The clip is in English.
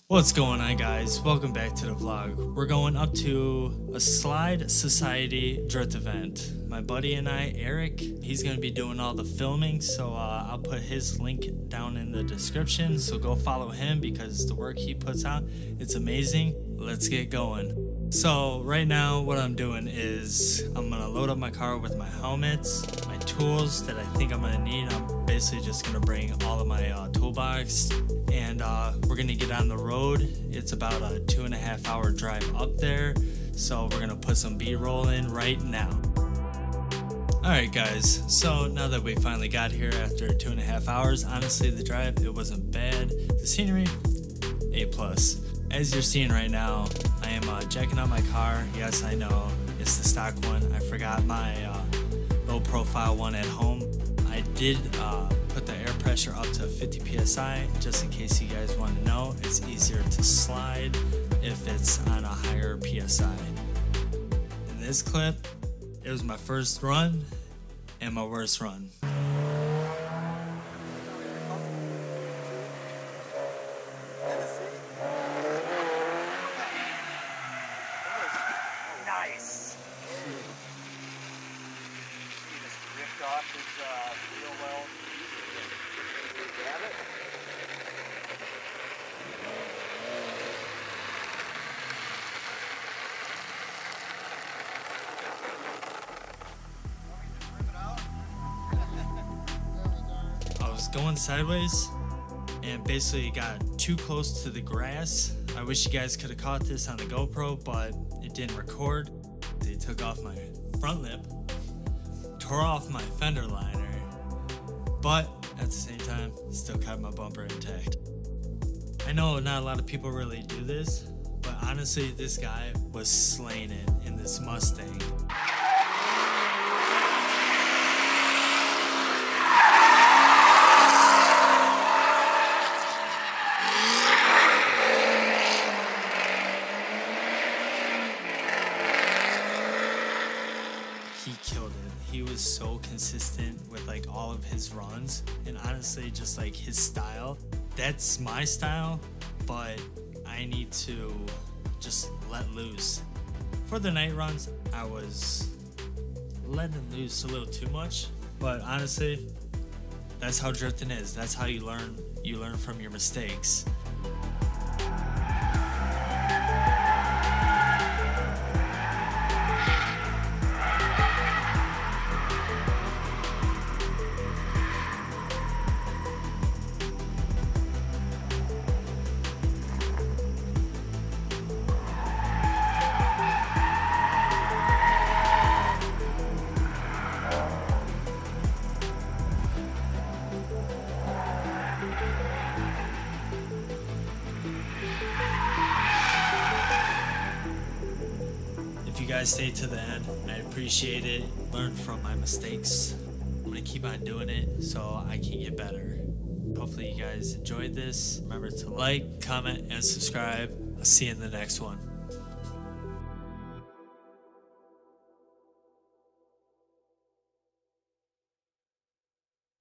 What's going on, guys? Welcome back to the vlog. We're going up to a Slide Society drift event. My buddy and I, Eric, he's going to be doing all the filming, so I'll put his link down in the description, so go follow him because the work he puts out, it's amazing. Let's get going. So right now what I'm doing is I'm going to load up my car with my helmets, my tools that I think I'm going to need. I'm basically just going to bring all of my toolbox, and we're gonna get on the road. It's about a 2.5 hour drive up there, so we're gonna put some B-roll in right now. Alright guys, so now that we finally got here after 2.5 hours, honestly the drive, it wasn't bad. The scenery, A+. As you're seeing right now, I am jacking up my car. Yes, I know, it's the stock one. I forgot my low profile one at home. I did put the air pressure up to 50 psi, just in case you guys want to know. It's easier to slide if it's on a higher psi. In this clip, it was my first run and my worst run. Nice. He just ripped off his wheel well. Grab it. I was going sideways and basically got too close to the grass. I wish you guys could have caught this on the GoPro, but it didn't record. They took off my front lip, tore off my fender liner, but at the same time, still kept my bumper intact. I know not a lot of people really do this, but honestly, this guy was slaying it in this Mustang. He killed it. He was so consistent with like all of his runs, and honestly just like his style, that's my style, but I need to just let loose. For the night runs, I was letting loose a little too much, but honestly, that's how drifting is. That's how you learn from your mistakes. If you guys stay to the end, I appreciate it. Learn from my mistakes. I'm gonna keep on doing it so I can get better. Hopefully you guys enjoyed this. Remember to like, comment, and subscribe. I'll see you in the next one.